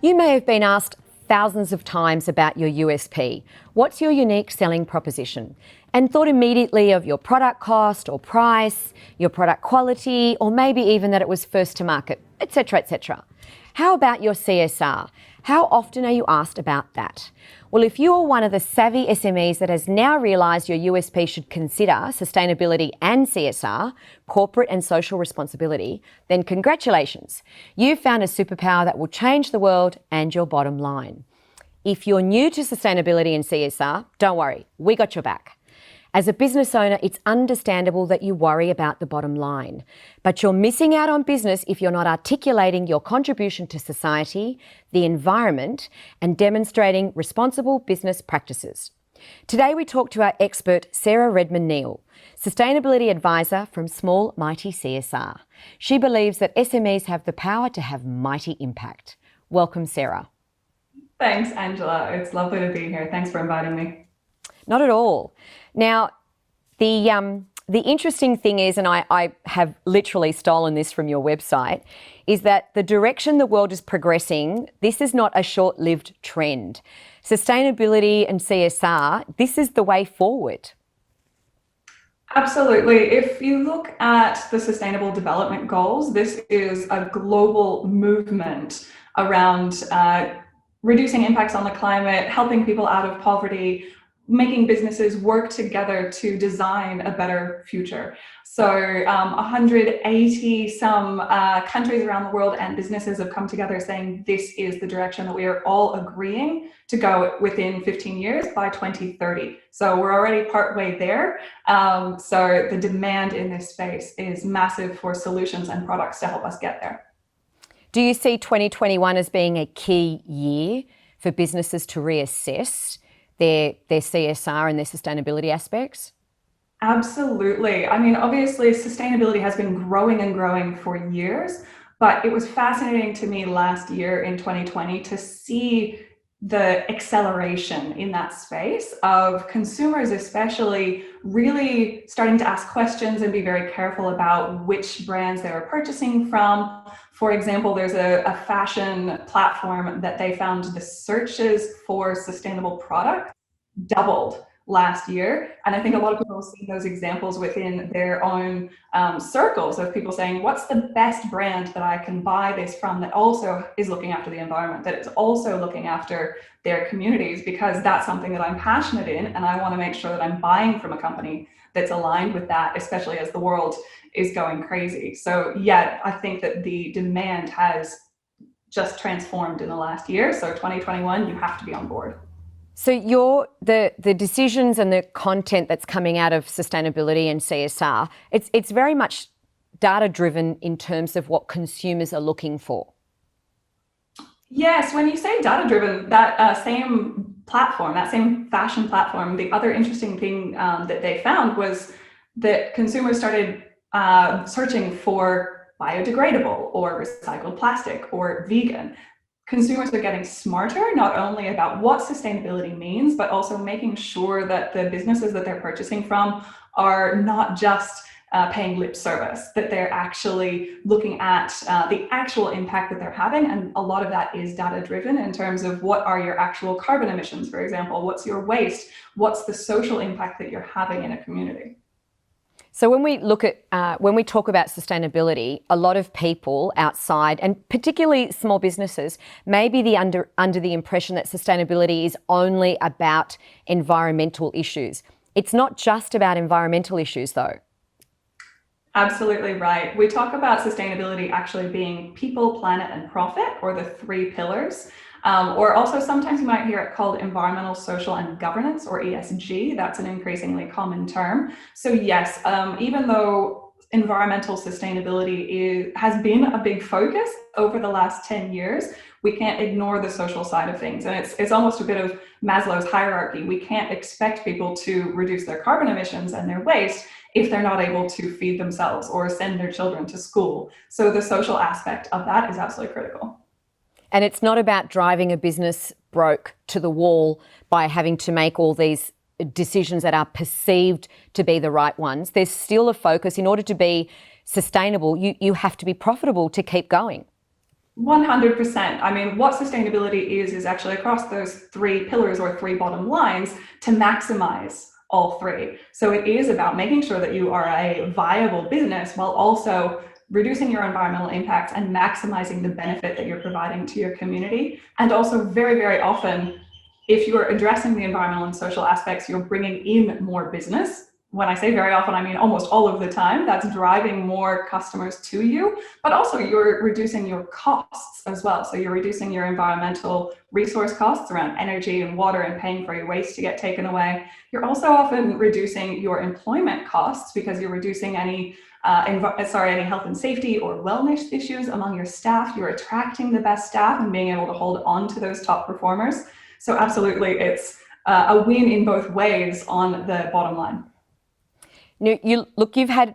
You may have been asked thousands of times about your USP. What's your unique selling proposition? And thought immediately of your product cost or price, your product quality, or maybe even that it was first to market, etc., etc. How about your CSR? How often are you asked about that? Well, if you are one of the savvy SMEs that has now realised your USP should consider sustainability and CSR, corporate and social responsibility, then congratulations. You've found a superpower that will change the world and your bottom line. If you're new to sustainability and CSR, don't worry, we got your back. As a business owner, it's understandable that you worry about the bottom line, but you're missing out on business if you're not articulating your contribution to society, the environment, and demonstrating responsible business practices. Today we talk to our expert, Sarah Redmond-Neal, Sustainability Advisor from Small Mighty CSR. She believes that SMEs have the power to have mighty impact. Welcome, Sarah. Thanks, Angela. It's lovely to be here. Thanks for inviting me. Not at all. Now, the interesting thing is, and I have literally stolen this from your website, is that the direction the world is progressing, this is not a short-lived trend. Sustainability and CSR, this is the way forward. Absolutely. If you look at the Sustainable Development Goals, this is a global movement around reducing impacts on the climate, helping people out of poverty, making businesses work together to design a better future. So 180 some countries around the world and businesses have come together saying this is the direction that we are all agreeing to go within 15 years by 2030. So we're already partway there. So the demand in this space is massive for solutions and products to help us get there. Do you see 2021 as being a key year for businesses to reassess their CSR and their sustainability aspects? Absolutely. I mean, obviously, sustainability has been growing and growing for years, but it was fascinating to me last year in 2020 to see the acceleration in that space of consumers, especially really starting to ask questions and be very careful about which brands they were purchasing from. For example, there's a fashion platform that they found the searches for sustainable products doubled last year. And I think a lot of people have seen those examples within their own circles of people saying, what's the best brand that I can buy this from that also is looking after the environment, that is also looking after their communities, because that's something that I'm passionate in. And I want to make sure that I'm buying from a company that's aligned with that, especially as the world is going crazy. So yeah, I think that the demand has just transformed in the last year. So 2021, you have to be on board. So the decisions and the content that's coming out of sustainability and CSR, it's very much data-driven in terms of what consumers are looking for. Yes, when you say data-driven, that same platform, that same fashion platform, the other interesting thing that they found was that consumers started searching for biodegradable or recycled plastic or vegan. Consumers are getting smarter, not only about what sustainability means, but also making sure that the businesses that they're purchasing from are not just paying lip service, that they're actually looking at the actual impact that they're having. And a lot of that is data driven in terms of what are your actual carbon emissions, for example, what's your waste, what's the social impact that you're having in a community. So when we look at, when we talk about sustainability, a lot of people outside, and particularly small businesses, may be under the impression that sustainability is only about environmental issues. It's not just about environmental issues, though. Absolutely right. We talk about sustainability actually being people, planet, and profit, or the three pillars. Or also sometimes you might hear it called environmental, social, and governance, or ESG. That's an increasingly common term. So yes, even though environmental sustainability has been a big focus over the last 10 years, we can't ignore the social side of things. And it's almost a bit of Maslow's hierarchy. We can't expect people to reduce their carbon emissions and their waste if they're not able to feed themselves or send their children to school. So the social aspect of that is absolutely critical. And it's not about driving a business broke to the wall by having to make all these decisions that are perceived to be the right ones. There's still a focus. In order to be sustainable, you have to be profitable to keep going. 100%. I mean, what sustainability is actually across those three pillars or three bottom lines to maximize all three. So it is about making sure that you are a viable business while also reducing your environmental impacts and maximizing the benefit that you're providing to your community. And also very, very often, if you're addressing the environmental and social aspects, you're bringing in more business. When I say very often, I mean almost all of the time. That's driving more customers to you, but also you're reducing your costs as well. So you're reducing your environmental resource costs around energy and water and paying for your waste to get taken away. You're also often reducing your employment costs because you're reducing any health and safety or wellness issues among your staff. You're attracting the best staff and being able to hold on to those top performers. So absolutely, it's a win in both ways on the bottom line. You've had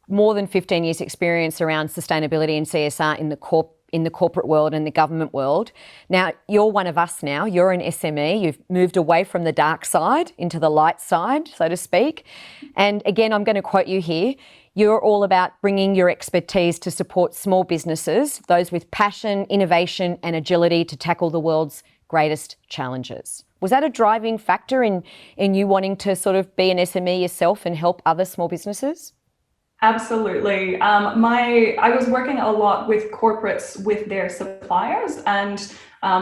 more than 15 years experience around sustainability and CSR in the corporate world and the government world. Now, you're one of us now. You're an SME. You've moved away from the dark side into the light side, so to speak. And again, I'm going to quote you here. You're all about bringing your expertise to support small businesses, those with passion, innovation and agility to tackle the world's greatest challenges. Was that a driving factor in you wanting to sort of be an SME yourself and help other small businesses? Absolutely. I was working a lot with corporates with their suppliers and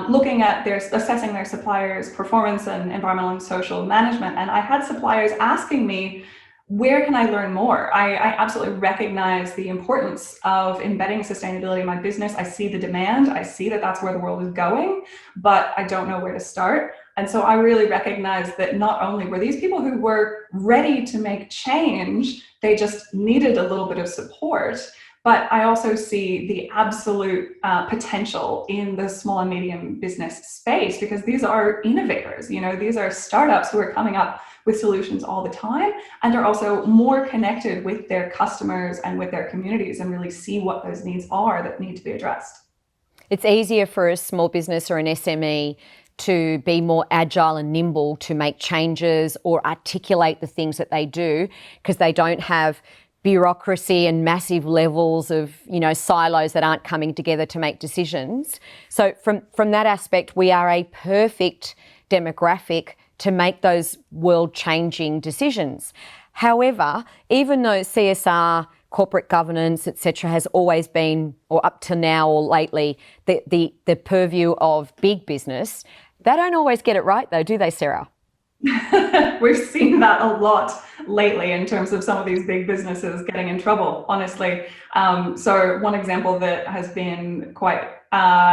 looking at assessing their suppliers' performance and environmental and social management. And I had suppliers asking me, where can I learn more? I absolutely recognize the importance of embedding sustainability in my business. I see the demand. I see that that's where the world is going, but I don't know where to start. And so I really recognize that not only were these people who were ready to make change, they just needed a little bit of support. But I also see the absolute potential in the small and medium business space because these are innovators. These are startups who are coming up with solutions all the time and are also more connected with their customers and with their communities and really see what those needs are that need to be addressed. It's easier for a small business or an SME to be more agile and nimble to make changes or articulate the things that they do because they don't have bureaucracy and massive levels of, silos that aren't coming together to make decisions. So from that aspect, we are a perfect demographic to make those world-changing decisions. However, even though CSR, corporate governance, etc., has always been, or up to now or lately, the purview of big business, they don't always get it right though, do they, Sarah? We've seen that a lot lately in terms of some of these big businesses getting in trouble, honestly. So one example that has been quite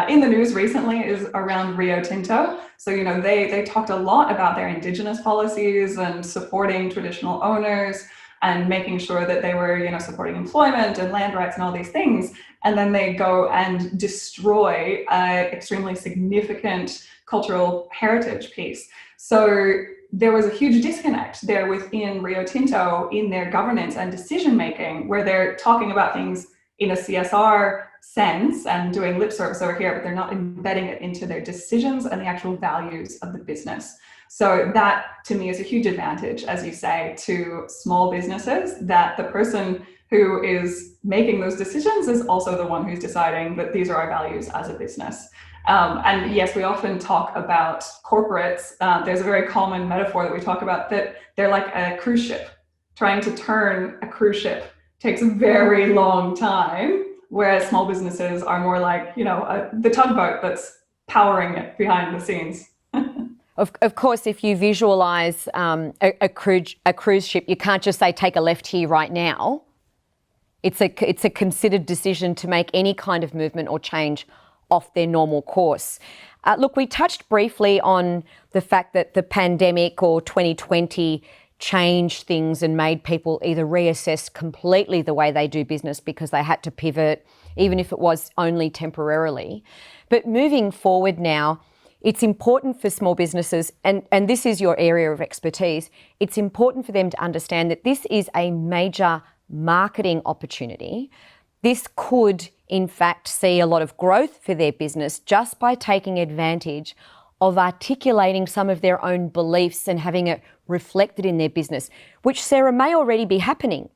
in the news recently is around Rio Tinto. So, they talked a lot about their Indigenous policies and supporting traditional owners and making sure that they were, supporting employment and land rights and all these things. And then they go and destroy an extremely significant cultural heritage piece. So there was a huge disconnect there within Rio Tinto in their governance and decision making, where they're talking about things in a CSR sense and doing lip service over here, but they're not embedding it into their decisions and the actual values of the business. So that to me is a huge advantage, as you say, to small businesses, that the person who is making those decisions is also the one who's deciding that these are our values as a business. And yes, we often talk about corporates. There's a very common metaphor that we talk about that they're like a cruise ship. Trying to turn a cruise ship takes a very long time, whereas small businesses are more like, the tugboat that's powering it behind the scenes. Of course, if you visualise a cruise ship, you can't just say take a left here right now. It's a considered decision to make any kind of movement or change off their normal course. Look, we touched briefly on the fact that the pandemic or 2020 changed things and made people either reassess completely the way they do business because they had to pivot, even if it was only temporarily. But moving forward now, it's important for small businesses, and this is your area of expertise, it's important for them to understand that this is a major marketing opportunity. This could, in fact, see a lot of growth for their business just by taking advantage of articulating some of their own beliefs and having it reflected in their business, which, Sarah, may already be happening.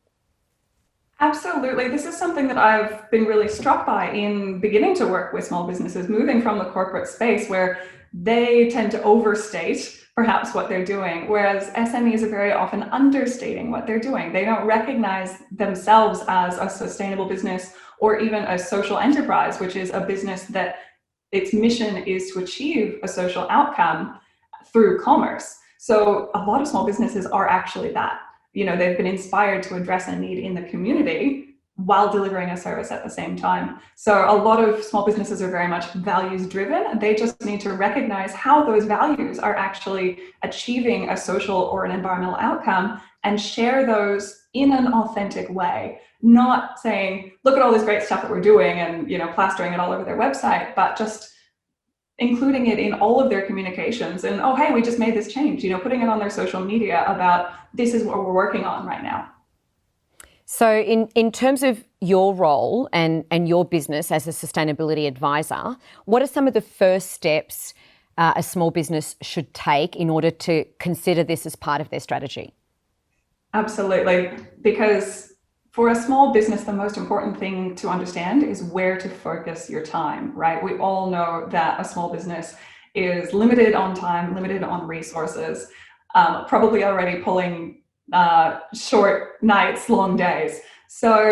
Absolutely. This is something that I've been really struck by in beginning to work with small businesses, moving from the corporate space where they tend to overstate perhaps what they're doing, whereas SMEs are very often understating what they're doing. They don't recognize themselves as a sustainable business or even a social enterprise, which is a business that its mission is to achieve a social outcome through commerce. So a lot of small businesses are actually that. They've been inspired to address a need in the community while delivering a service at the same time. So a lot of small businesses are very much values driven. They just need to recognize how those values are actually achieving a social or an environmental outcome and share those in an authentic way. Not saying, look at all this great stuff that we're doing and plastering it all over their website, but just including it in all of their communications and, oh, hey, we just made this change, putting it on their social media about this is what we're working on right now. So in terms of your role and your business as a sustainability advisor, what are some of the first steps a small business should take in order to consider this as part of their strategy? Absolutely, because for a small business, the most important thing to understand is where to focus your time, right? We all know that a small business is limited on time, limited on resources, probably already pulling short nights, long days. So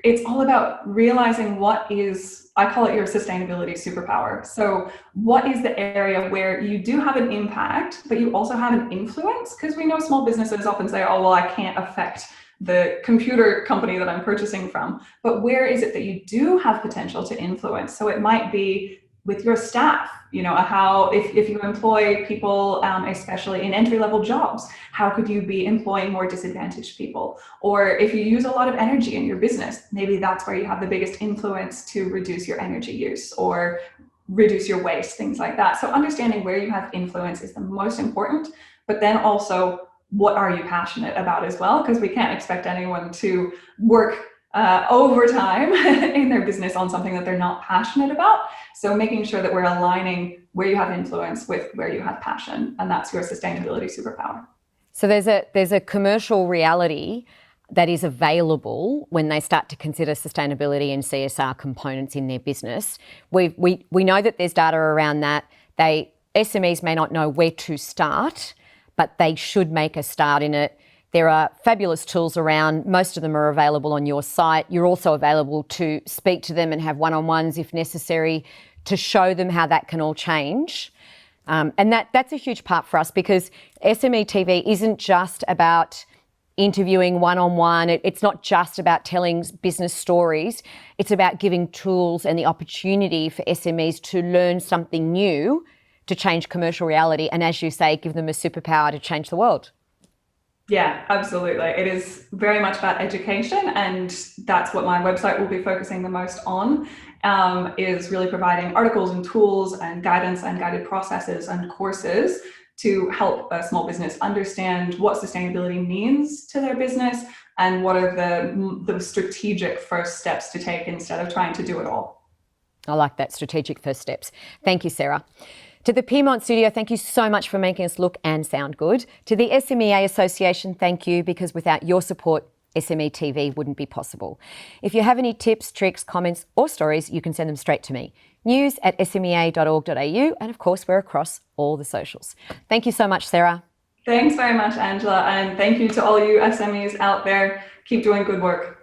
it's all about realizing what is, I call it your sustainability superpower. So what is the area where you do have an impact, but you also have an influence? Because we know small businesses often say, oh, well, I can't affect the computer company that I'm purchasing from. But where is it that you do have potential to influence? So it might be with your staff, how if you employ people, especially in entry-level jobs, how could you be employing more disadvantaged people? Or if you use a lot of energy in your business, maybe that's where you have the biggest influence to reduce your energy use or reduce your waste, things like that. So understanding where you have influence is the most important, but then also what are you passionate about as well? Because we can't expect anyone to work overtime in their business on something that they're not passionate about. So making sure that we're aligning where you have influence with where you have passion, and that's your sustainability superpower. So there's a commercial reality that is available when they start to consider sustainability and CSR components in their business. We know that there's data around that. SMEs may not know where to start, but they should make a start in it. There are fabulous tools around. Most of them are available on your site. You're also available to speak to them and have one-on-ones if necessary to show them how that can all change. And that's a huge part for us because SME TV isn't just about interviewing one-on-one. It's not just about telling business stories. It's about giving tools and the opportunity for SMEs to learn something new to change commercial reality. And as you say, give them a superpower to change the world. Yeah, absolutely. It is very much about education, and that's what my website will be focusing the most on, is really providing articles and tools and guidance and guided processes and courses to help a small business understand what sustainability means to their business and what are the strategic first steps to take instead of trying to do it all. I like that, strategic first steps. Thank you, Sarah. To the Piedmont Studio, thank you so much for making us look and sound good. To the SMEA Association, thank you, because without your support, SME TV wouldn't be possible. If you have any tips, tricks, comments or stories, you can send them straight to me. news@smea.org.au, and of course, we're across all the socials. Thank you so much, Sarah. Thanks very much, Angela, and thank you to all you SMEs out there. Keep doing good work.